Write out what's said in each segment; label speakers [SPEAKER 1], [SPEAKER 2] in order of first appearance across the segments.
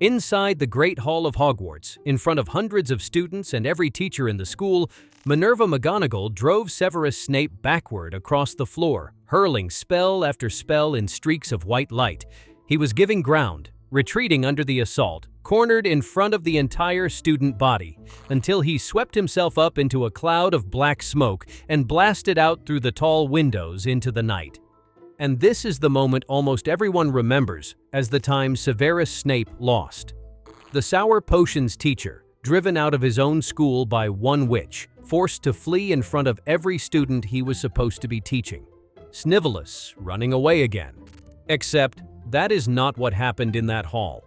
[SPEAKER 1] Inside the Great Hall of Hogwarts, in front of hundreds of students and every teacher in the school, Minerva McGonagall drove Severus Snape backward across the floor, hurling spell after spell in streaks of white light. He was giving ground, retreating under the assault, cornered in front of the entire student body, until he swept himself up into a cloud of black smoke and blasted out through the tall windows into the night. And this is the moment almost everyone remembers as the time Severus Snape lost. The sour potions teacher, driven out of his own school by one witch, forced to flee in front of every student he was supposed to be teaching. Snivelous, running away again. Except, that is not what happened in that hall.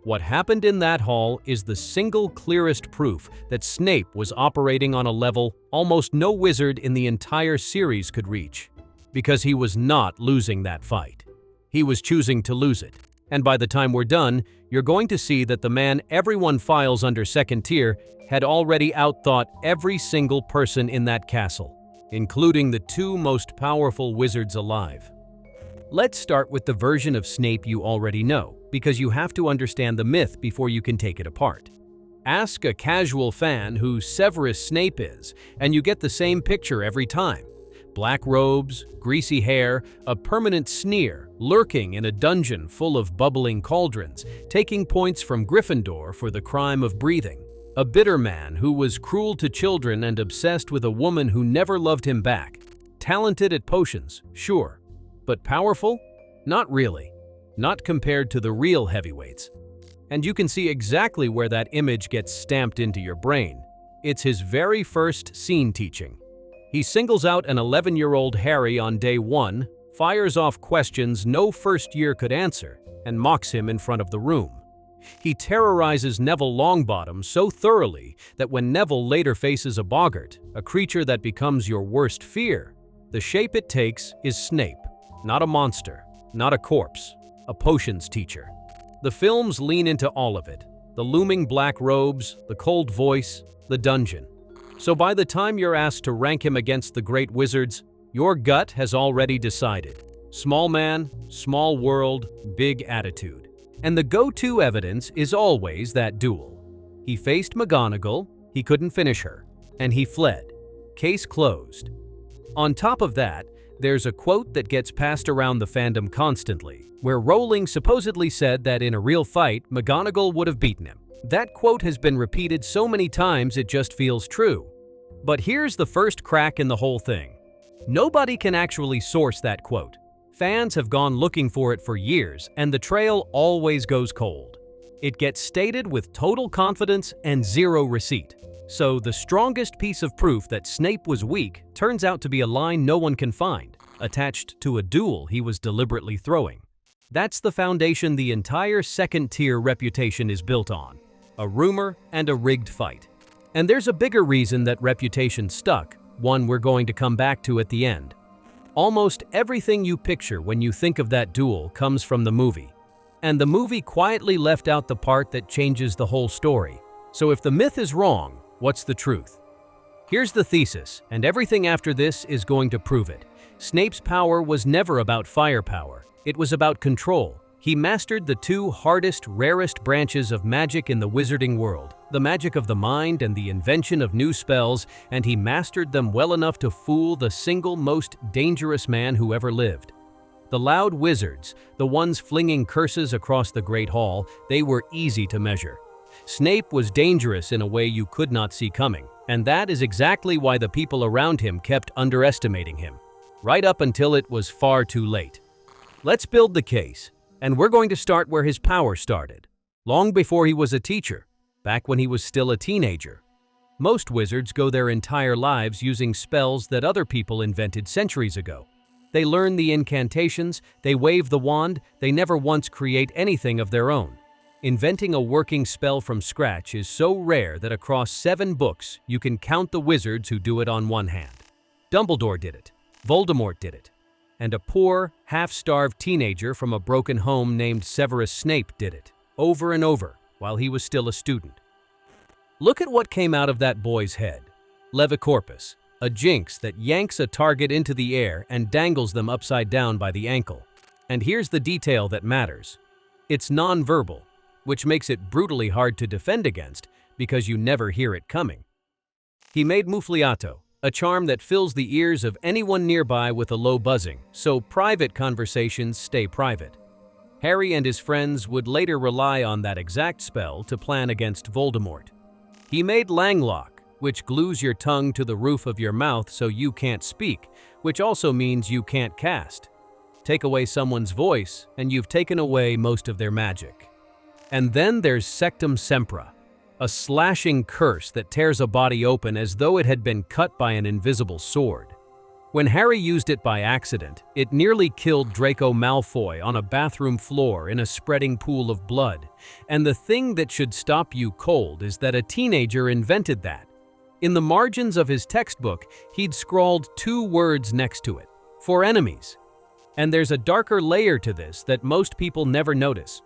[SPEAKER 1] What happened in that hall is the single clearest proof that Snape was operating on a level almost no wizard in the entire series could reach. Because he was not losing that fight. He was choosing to lose it. And by the time we're done, you're going to see that the man everyone files under second tier had already outthought every single person in that castle, including the two most powerful wizards alive. Let's start with the version of Snape you already know, because you have to understand the myth before you can take it apart. Ask a casual fan who Severus Snape is, and you get the same picture every time. Black robes, greasy hair, a permanent sneer, lurking in a dungeon full of bubbling cauldrons, taking points from Gryffindor for the crime of breathing. A bitter man who was cruel to children and obsessed with a woman who never loved him back. Talented at potions, sure. But powerful? Not really. Not compared to the real heavyweights. And you can see exactly where that image gets stamped into your brain. It's his very first scene teaching. He singles out an 11-year-old Harry on day one, fires off questions no first year could answer, and mocks him in front of the room. He terrorizes Neville Longbottom so thoroughly that when Neville later faces a boggart, a creature that becomes your worst fear, the shape it takes is Snape, not a monster, not a corpse, a potions teacher. The films lean into all of it, the looming black robes, the cold voice, the dungeon. So by the time you're asked to rank him against the great wizards, your gut has already decided. Small man, small world, big attitude. And the go-to evidence is always that duel. He faced McGonagall, he couldn't finish her, and he fled. Case closed. On top of that, there's a quote that gets passed around the fandom constantly, where Rowling supposedly said that in a real fight, McGonagall would have beaten him. That quote has been repeated so many times it just feels true. But here's the first crack in the whole thing. Nobody can actually source that quote. Fans have gone looking for it for years, and the trail always goes cold. It gets stated with total confidence and zero receipt. So the strongest piece of proof that Snape was weak turns out to be a line no one can find, attached to a duel he was deliberately throwing. That's the foundation the entire second-tier reputation is built on. A rumor and a rigged fight. And there's a bigger reason that reputation stuck, one we're going to come back to at the end. Almost everything you picture when you think of that duel comes from the movie. And the movie quietly left out the part that changes the whole story. So if the myth is wrong, what's the truth? Here's the thesis, and everything after this is going to prove it. Snape's power was never about firepower. It was about control. He mastered the two hardest, rarest branches of magic in the wizarding world, the magic of the mind and the invention of new spells, and he mastered them well enough to fool the single most dangerous man who ever lived. The loud wizards, the ones flinging curses across the Great Hall, they were easy to measure. Snape was dangerous in a way you could not see coming, and that is exactly why the people around him kept underestimating him, right up until it was far too late. Let's build the case. And we're going to start where his power started, long before he was a teacher, back when he was still a teenager. Most wizards go their entire lives using spells that other people invented centuries ago. They learn the incantations, they wave the wand, they never once create anything of their own. Inventing a working spell from scratch is so rare that across 7 books you can count the wizards who do it on one hand. Dumbledore did it. Voldemort did it. And a poor, half-starved teenager from a broken home named Severus Snape did it, over and over, while he was still a student. Look at what came out of that boy's head. Levicorpus, a jinx that yanks a target into the air and dangles them upside down by the ankle. And here's the detail that matters. It's non-verbal. which makes it brutally hard to defend against because you never hear it coming. He made muffliato, a charm that fills the ears of anyone nearby with a low buzzing, so private conversations stay private. Harry and his friends would later rely on that exact spell to plan against Voldemort. He made langlock, which glues your tongue to the roof of your mouth so you can't speak, which also means you can't cast. Take away someone's voice, and you've taken away most of their magic. And then there's Sectum Sempra, a slashing curse that tears a body open as though it had been cut by an invisible sword. When Harry used it by accident, it nearly killed Draco Malfoy on a bathroom floor in a spreading pool of blood. And the thing that should stop you cold is that a teenager invented that. In the margins of his textbook, he'd scrawled 2 words next to it: for enemies. And there's a darker layer to this that most people never notice.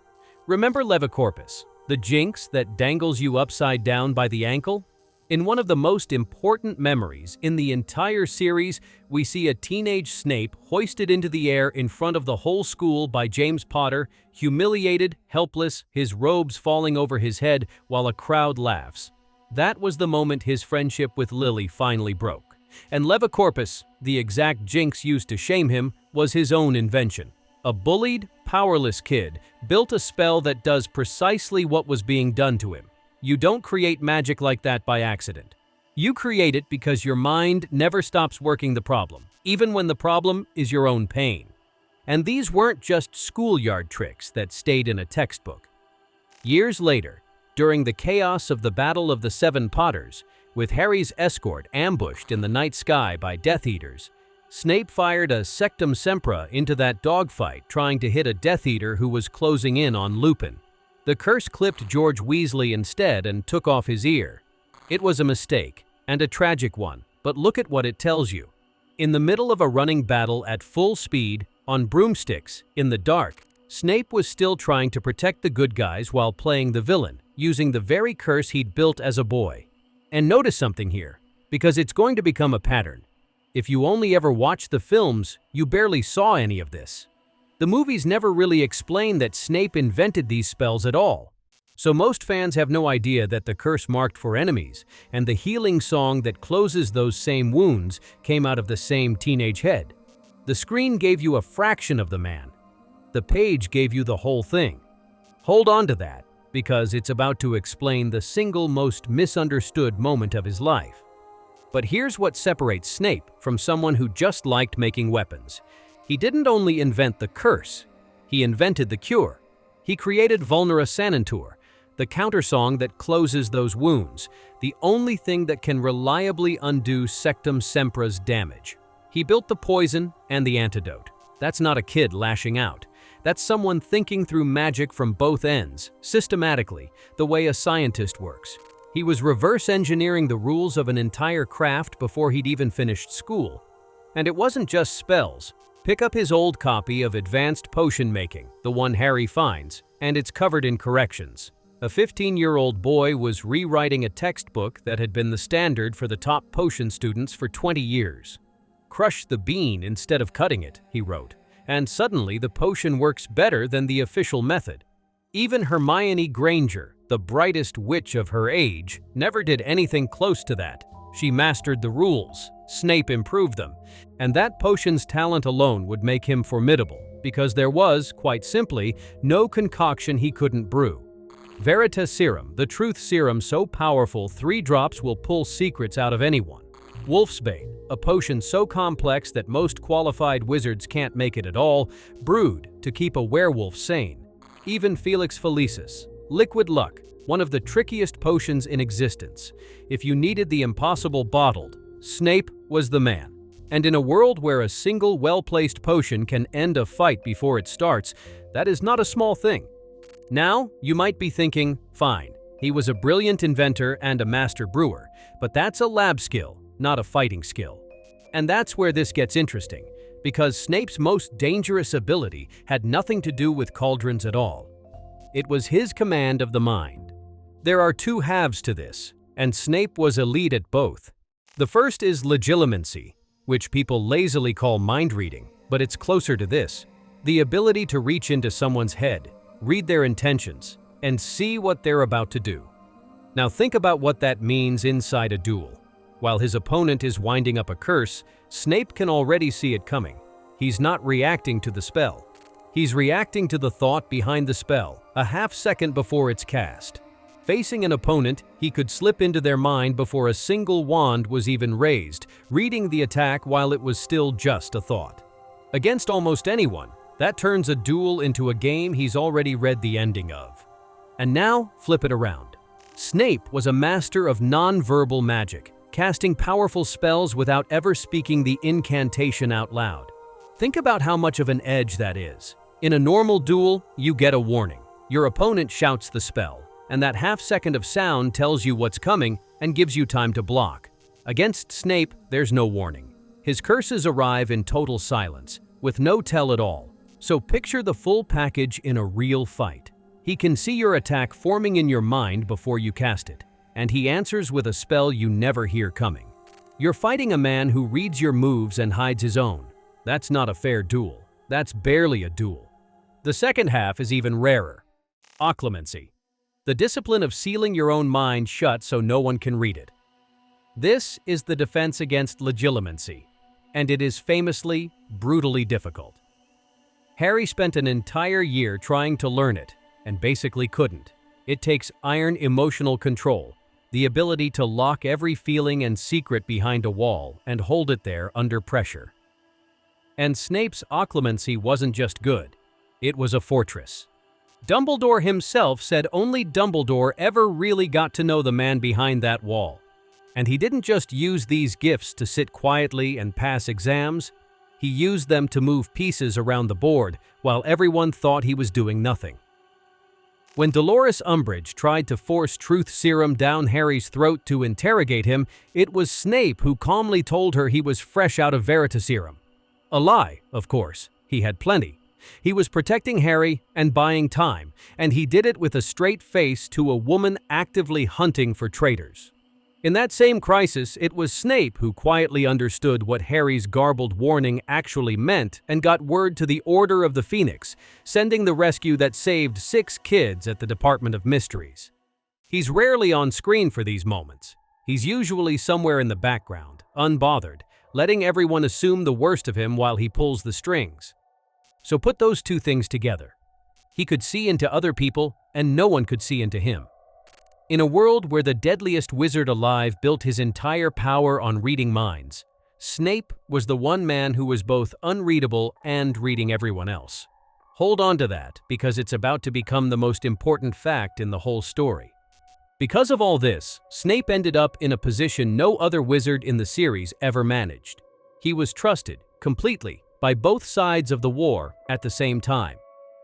[SPEAKER 1] Remember Levicorpus, the jinx that dangles you upside down by the ankle? In one of the most important memories in the entire series, we see a teenage Snape hoisted into the air in front of the whole school by James Potter, humiliated, helpless, his robes falling over his head while a crowd laughs. That was the moment his friendship with Lily finally broke. And Levicorpus, the exact jinx used to shame him, was his own invention. A bullied, powerless kid built a spell that does precisely what was being done to him. You don't create magic like that by accident. You create it because your mind never stops working the problem, even when the problem is your own pain. And these weren't just schoolyard tricks that stayed in a textbook. Years later, during the chaos of the Battle of the Seven Potters, with Harry's escort ambushed in the night sky by Death Eaters, Snape fired a Sectum Sempra into that dogfight trying to hit a Death Eater who was closing in on Lupin. The curse clipped George Weasley instead and took off his ear. It was a mistake, and a tragic one, but look at what it tells you. In the middle of a running battle at full speed, on broomsticks, in the dark, Snape was still trying to protect the good guys while playing the villain, using the very curse he'd built as a boy. And notice something here, because it's going to become a pattern. If you only ever watched the films, you barely saw any of this. The movies never really explain that Snape invented these spells at all. So most fans have no idea that the curse marked for enemies and the healing song that closes those same wounds came out of the same teenage head. The screen gave you a fraction of the man. The page gave you the whole thing. Hold on to that, because it's about to explain the single most misunderstood moment of his life. But here's what separates Snape from someone who just liked making weapons. He didn't only invent the curse, he invented the cure. He created Vulnera Sanantur, the countersong that closes those wounds, the only thing that can reliably undo Sectum Sempra's damage. He built the poison and the antidote. That's not a kid lashing out. That's someone thinking through magic from both ends, systematically, the way a scientist works. He was reverse engineering the rules of an entire craft before he'd even finished school. And it wasn't just spells. Pick up his old copy of Advanced Potion Making, the one Harry finds, and it's covered in corrections. A 15-year-old boy was rewriting a textbook that had been the standard for the top potion students for 20 years. "Crush the bean instead of cutting it," he wrote, and suddenly the potion works better than the official method. Even Hermione Granger, the brightest witch of her age, never did anything close to that. She mastered the rules. Snape improved them. And that potion's talent alone would make him formidable, because there was, quite simply, no concoction he couldn't brew. Verita Serum, the truth serum so powerful 3 drops will pull secrets out of anyone. Wolfsbane, a potion so complex that most qualified wizards can't make it at all, brewed to keep a werewolf sane. Even Felix Felicis, Liquid Luck, one of the trickiest potions in existence. If you needed the impossible bottled, Snape was the man. And in a world where a single well-placed potion can end a fight before it starts, that is not a small thing. Now, you might be thinking, fine, he was a brilliant inventor and a master brewer, but that's a lab skill, not a fighting skill. And that's where this gets interesting, because Snape's most dangerous ability had nothing to do with cauldrons at all. It was his command of the mind. There are 2 halves to this, and Snape was elite at both. The first is legilimency, which people lazily call mind reading, but it's closer to this. The ability to reach into someone's head, read their intentions, and see what they're about to do. Now think about what that means inside a duel. While his opponent is winding up a curse, Snape can already see it coming. He's not reacting to the spell. He's reacting to the thought behind the spell, a half second before it's cast. Facing an opponent, he could slip into their mind before a single wand was even raised, reading the attack while it was still just a thought. Against almost anyone, that turns a duel into a game he's already read the ending of. And now, flip it around. Snape was a master of non-verbal magic, casting powerful spells without ever speaking the incantation out loud. Think about how much of an edge that is. In a normal duel, you get a warning. Your opponent shouts the spell, and that half second of sound tells you what's coming and gives you time to block. Against Snape, there's no warning. His curses arrive in total silence, with no tell at all. So picture the full package in a real fight. He can see your attack forming in your mind before you cast it, and he answers with a spell you never hear coming. You're fighting a man who reads your moves and hides his own. That's not a fair duel. That's barely a duel. The second half is even rarer. Occlumency. The discipline of sealing your own mind shut so no one can read it. This is the defense against legilimency, and it is famously, brutally difficult. Harry spent an entire year trying to learn it, and basically couldn't. It takes iron emotional control, the ability to lock every feeling and secret behind a wall and hold it there under pressure. And Snape's occlumency wasn't just good, it was a fortress. Dumbledore himself said only Dumbledore ever really got to know the man behind that wall. And he didn't just use these gifts to sit quietly and pass exams, he used them to move pieces around the board while everyone thought he was doing nothing. When Dolores Umbridge tried to force truth serum down Harry's throat to interrogate him, it was Snape who calmly told her he was fresh out of Veritaserum. A lie, of course. He had plenty. He was protecting Harry and buying time, and he did it with a straight face to a woman actively hunting for traitors. In that same crisis, it was Snape who quietly understood what Harry's garbled warning actually meant and got word to the Order of the Phoenix, sending the rescue that saved 6 kids at the Department of Mysteries. He's rarely on screen for these moments. He's usually somewhere in the background, unbothered, letting everyone assume the worst of him while he pulls the strings. So put those two things together. He could see into other people, and no one could see into him. In a world where the deadliest wizard alive built his entire power on reading minds, Snape was the one man who was both unreadable and reading everyone else. Hold on to that, because it's about to become the most important fact in the whole story. Because of all this, Snape ended up in a position no other wizard in the series ever managed. He was trusted, completely, by both sides of the war at the same time.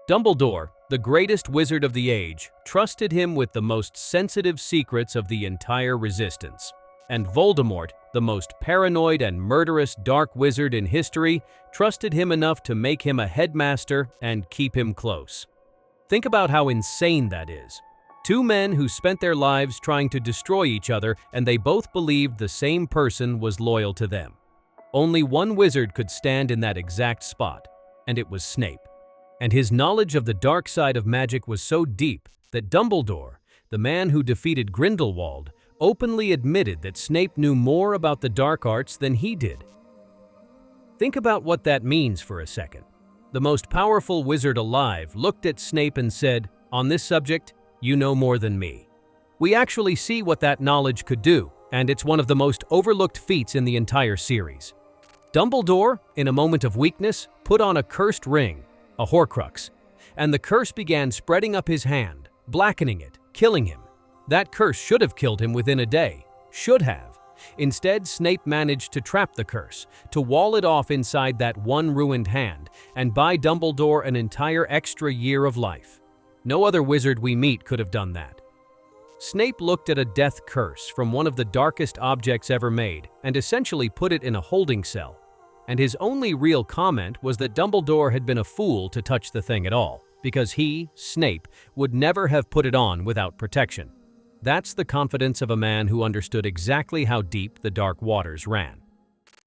[SPEAKER 1] Dumbledore, the greatest wizard of the age, trusted him with the most sensitive secrets of the entire resistance. And Voldemort, the most paranoid and murderous dark wizard in history, trusted him enough to make him a headmaster and keep him close. Think about how insane that is. 2 men who spent their lives trying to destroy each other, and they both believed the same person was loyal to them. Only one wizard could stand in that exact spot, and it was Snape. And his knowledge of the dark side of magic was so deep that Dumbledore, the man who defeated Grindelwald, openly admitted that Snape knew more about the dark arts than he did. Think about what that means for a second. The most powerful wizard alive looked at Snape and said, "On this subject, you know more than me." We actually see what that knowledge could do, and it's one of the most overlooked feats in the entire series. Dumbledore, in a moment of weakness, put on a cursed ring, a Horcrux, and the curse began spreading up his hand, blackening it, killing him. That curse should have killed him within a day. Should have. Instead, Snape managed to trap the curse, to wall it off inside that one ruined hand, and buy Dumbledore an entire extra year of life. No other wizard we meet could have done that. Snape looked at a death curse from one of the darkest objects ever made, and essentially put it in a holding cell. And his only real comment was that Dumbledore had been a fool to touch the thing at all, because he, Snape, would never have put it on without protection. That's the confidence of a man who understood exactly how deep the dark waters ran.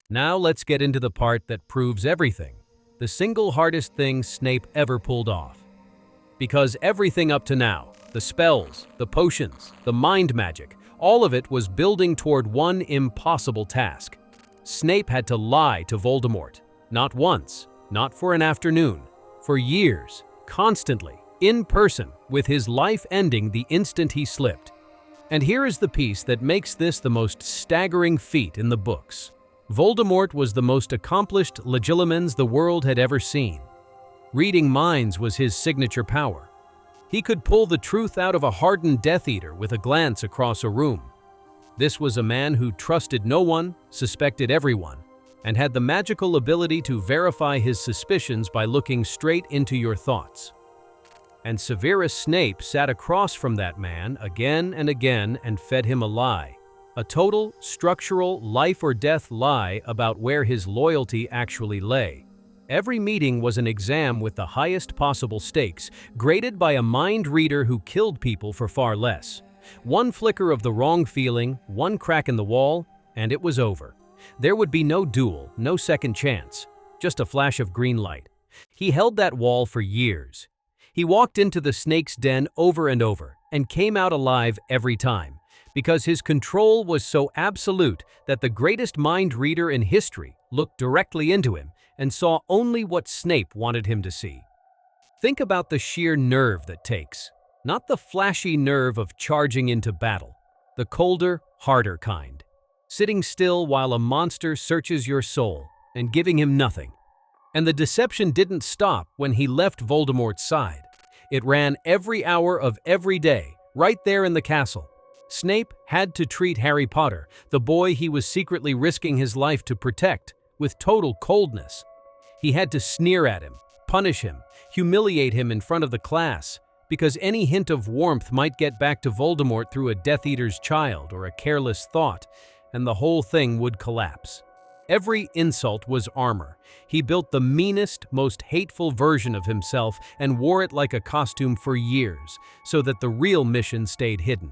[SPEAKER 1] Now let's get into the part that proves everything, the single hardest thing Snape ever pulled off. Because everything up to now, The spells, the potions, the mind magic, all of it was building toward one impossible task. Snape had to lie to Voldemort. Not once, not for an afternoon, for years, constantly, in person, with his life ending the instant he slipped. And here is the piece that makes this the most staggering feat in the books. Voldemort was the most accomplished legilimens the world had ever seen. Reading minds was his signature power. He could pull the truth out of a hardened Death Eater with a glance across a room. This was a man who trusted no one, suspected everyone, and had the magical ability to verify his suspicions by looking straight into your thoughts. And Severus Snape sat across from that man again and again and fed him a lie. A total, structural, life-or-death lie about where his loyalty actually lay. Every meeting was an exam with the highest possible stakes, graded by a mind reader who killed people for far less. One flicker of the wrong feeling, one crack in the wall, and it was over. There would be no duel, no second chance, just a flash of green light. He held that wall for years. He walked into the snake's den over and over, and came out alive every time, because his control was so absolute that the greatest mind reader in history looked directly into him and saw only what Snape wanted him to see. Think about the sheer nerve that takes, not the flashy nerve of charging into battle, the colder, harder kind. Sitting still while a monster searches your soul and giving him nothing. And the deception didn't stop when he left Voldemort's side. It ran every hour of every day, right there in the castle. Snape had to treat Harry Potter, the boy he was secretly risking his life to protect, with total coldness. He had to sneer at him, punish him, humiliate him in front of the class, because any hint of warmth might get back to Voldemort through a Death Eater's child or a careless thought, and the whole thing would collapse. Every insult was armor. He built the meanest, most hateful version of himself and wore it like a costume for years, so that the real mission stayed hidden.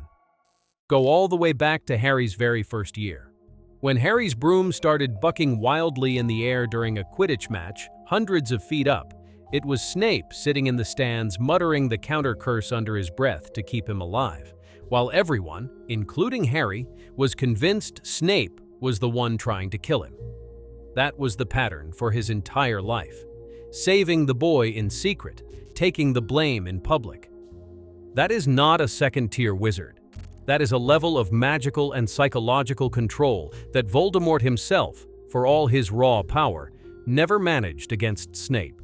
[SPEAKER 1] Go all the way back to Harry's very first year. When Harry's broom started bucking wildly in the air during a Quidditch match, hundreds of feet up, it was Snape sitting in the stands muttering the counter curse under his breath to keep him alive, while everyone, including Harry, was convinced Snape was the one trying to kill him. That was the pattern for his entire life. Saving the boy in secret, taking the blame in public. That is not a second-tier wizard. That is a level of magical and psychological control that Voldemort himself, for all his raw power, never managed against Snape.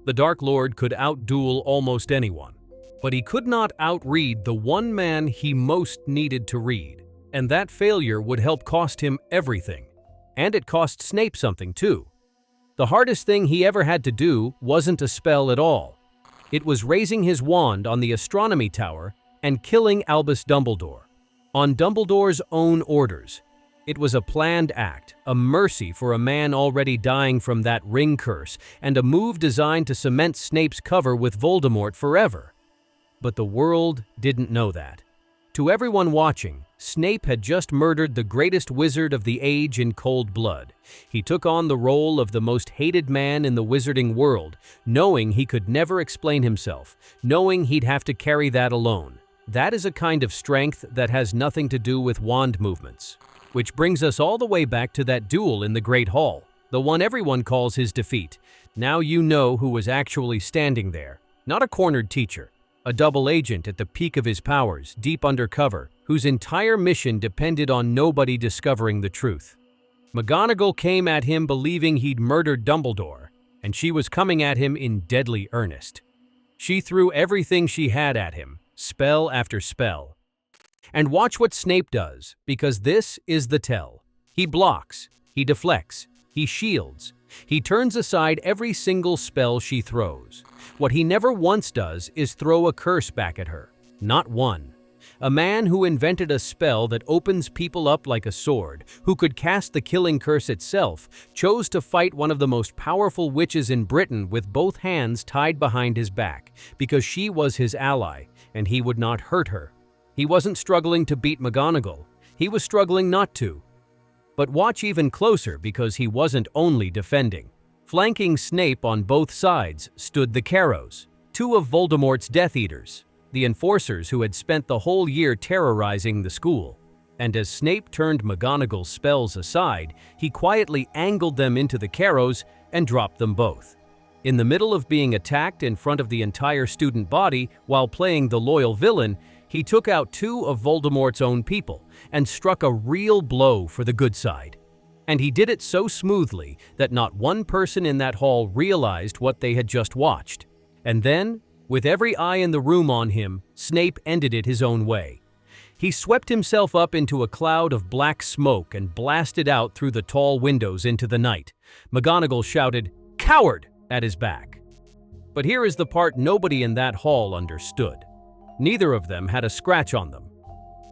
[SPEAKER 1] The Dark Lord could out-duel almost anyone, but he could not outread the one man he most needed to read, and that failure would help cost him everything. And it cost Snape something too. The hardest thing he ever had to do wasn't a spell at all. It was raising his wand on the astronomy tower and killing Albus Dumbledore, on Dumbledore's own orders. It was a planned act, a mercy for a man already dying from that ring curse, and a move designed to cement Snape's cover with Voldemort forever. But the world didn't know that. To everyone watching, Snape had just murdered the greatest wizard of the age in cold blood. He took on the role of the most hated man in the wizarding world, knowing he could never explain himself, knowing he'd have to carry that alone. That is a kind of strength that has nothing to do with wand movements. Which brings us all the way back to that duel in the Great Hall, the one everyone calls his defeat. Now you know who was actually standing there. Not a cornered teacher. A double agent at the peak of his powers, deep undercover, whose entire mission depended on nobody discovering the truth. McGonagall came at him believing he'd murdered Dumbledore, and she was coming at him in deadly earnest. She threw everything she had at him, spell after spell. And watch what Snape does, because this is the tell. He blocks, he deflects, he shields. He turns aside every single spell she throws. What he never once does is throw a curse back at her. Not one. A man who invented a spell that opens people up like a sword, who could cast the killing curse itself, chose to fight one of the most powerful witches in Britain with both hands tied behind his back, because she was his ally, and he would not hurt her. He wasn't struggling to beat McGonagall. He was struggling not to. But watch even closer, because he wasn't only defending. Flanking Snape on both sides stood the Carrows, two of Voldemort's Death Eaters. the enforcers who had spent the whole year terrorizing the school. And as Snape turned McGonagall's spells aside, he quietly angled them into the Carrows and dropped them both. In the middle of being attacked in front of the entire student body while playing the loyal villain, he took out two of Voldemort's own people and struck a real blow for the good side. And he did it so smoothly that not one person in that hall realized what they had just watched. And then, with every eye in the room on him, Snape ended it his own way. He swept himself up into a cloud of black smoke and blasted out through the tall windows into the night. McGonagall shouted, "Coward!" at his back. But here is the part nobody in that hall understood. Neither of them had a scratch on them.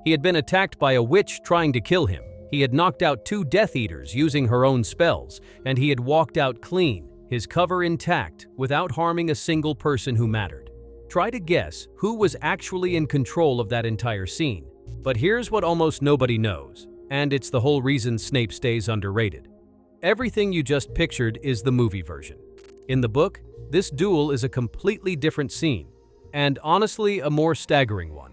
[SPEAKER 1] He had been attacked by a witch trying to kill him. He had knocked out two Death Eaters using her own spells, and he had walked out clean, his cover intact, without harming a single person who mattered. Try to guess who was actually in control of that entire scene. But here's what almost nobody knows, and it's the whole reason Snape stays underrated. Everything you just pictured is the movie version. In the book, this duel is a completely different scene, and honestly a more staggering one.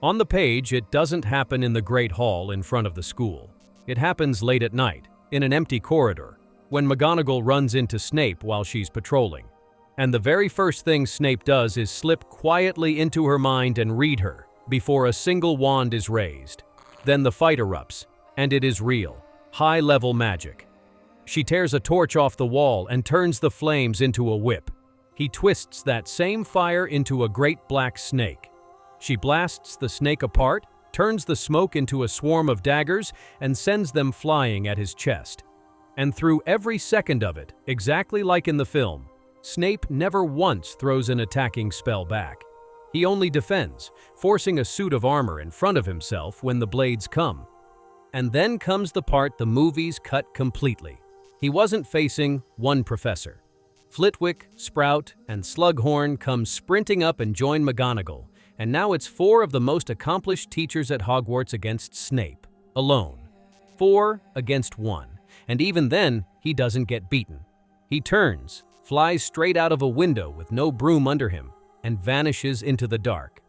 [SPEAKER 1] On the page, it doesn't happen in the Great Hall in front of the school. It happens late at night, in an empty corridor, when McGonagall runs into Snape while she's patrolling. And the very first thing Snape does is slip quietly into her mind and read her, before a single wand is raised. Then the fight erupts, and it is real, high-level magic. She tears a torch off the wall and turns the flames into a whip. He twists that same fire into a great black snake. She blasts the snake apart, turns the smoke into a swarm of daggers, and sends them flying at his chest. And through every second of it, exactly like in the film, Snape never once throws an attacking spell back. He only defends, forcing a suit of armor in front of himself when the blades come. And then comes the part the movies cut completely. He wasn't facing one professor. Flitwick, Sprout, and Slughorn come sprinting up and join McGonagall, and now it's four of the most accomplished teachers at Hogwarts against Snape, alone. 4 against 1, and even then, he doesn't get beaten. He turns, flies straight out of a window with no broom under him, and vanishes into the dark.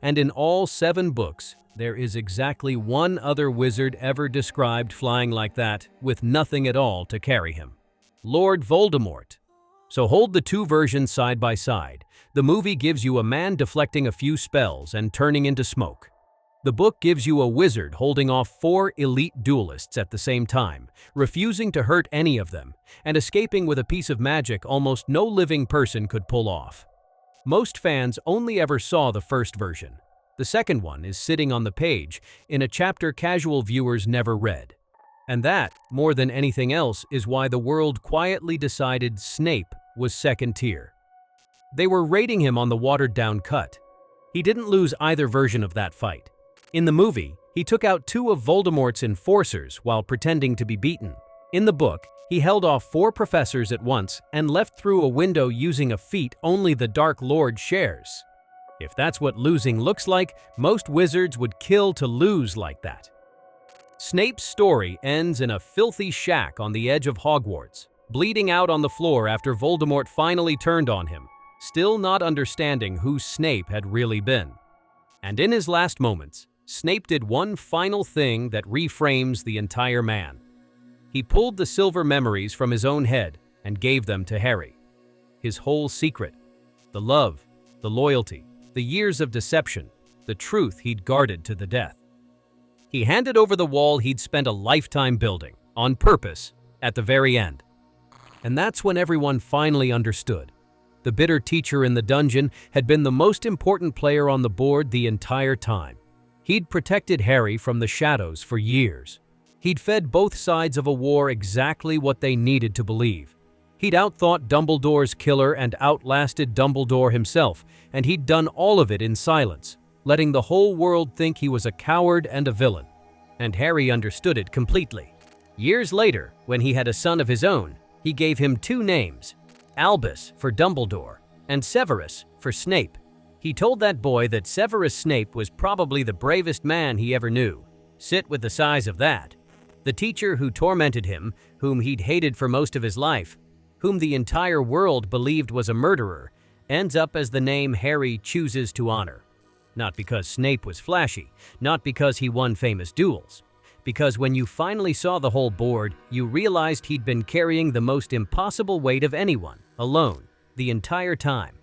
[SPEAKER 1] And in all 7 books, there is exactly one other wizard ever described flying like that, with nothing at all to carry him. Lord Voldemort. So hold the two versions side by side. The movie gives you a man deflecting a few spells and turning into smoke. The book gives you a wizard holding off 4 elite duelists at the same time, refusing to hurt any of them, and escaping with a piece of magic almost no living person could pull off. Most fans only ever saw the first version. The second one is sitting on the page in a chapter casual viewers never read. And that, more than anything else, is why the world quietly decided Snape was second tier. They were rating him on the watered-down cut. He didn't lose either version of that fight. In the movie, he took out 2 of Voldemort's enforcers while pretending to be beaten. In the book, he held off 4 professors at once and left through a window using a feat only the Dark Lord shares. If that's what losing looks like, most wizards would kill to lose like that. Snape's story ends in a filthy shack on the edge of Hogwarts, bleeding out on the floor after Voldemort finally turned on him, still not understanding who Snape had really been. And in his last moments, Snape did one final thing that reframes the entire man. He pulled the silver memories from his own head and gave them to Harry. His whole secret, the love, the loyalty, the years of deception, the truth he'd guarded to the death. He handed over the wall he'd spent a lifetime building, on purpose, at the very end. And that's when everyone finally understood. The bitter teacher in the dungeon had been the most important player on the board the entire time. He'd protected Harry from the shadows for years. He'd fed both sides of a war exactly what they needed to believe. He'd outthought Dumbledore's killer and outlasted Dumbledore himself, and he'd done all of it in silence, letting the whole world think he was a coward and a villain. And Harry understood it completely. Years later, when he had a son of his own, he gave him 2 names, Albus for Dumbledore and Severus for Snape. He told that boy that Severus Snape was probably the bravest man he ever knew. Sit with the size of that. The teacher who tormented him, whom he'd hated for most of his life, whom the entire world believed was a murderer, ends up as the name Harry chooses to honor. Not because Snape was flashy, not because he won famous duels. Because when you finally saw the whole board, you realized he'd been carrying the most impossible weight of anyone, alone, the entire time.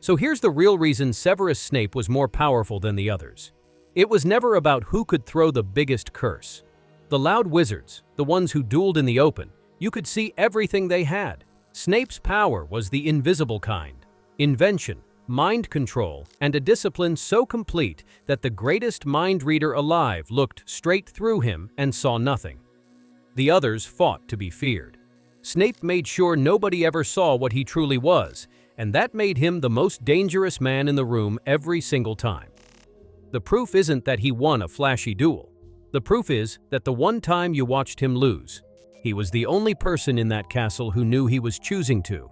[SPEAKER 1] So here's the real reason Severus Snape was more powerful than the others. It was never about who could throw the biggest curse. The loud wizards, the ones who dueled in the open, you could see everything they had. Snape's power was the invisible kind. Invention, mind control, and a discipline so complete that the greatest mind reader alive looked straight through him and saw nothing. The others fought to be feared. Snape made sure nobody ever saw what he truly was, and that made him the most dangerous man in the room every single time. The proof isn't that he won a flashy duel. The proof is that the one time you watched him lose, he was the only person in that castle who knew he was choosing to.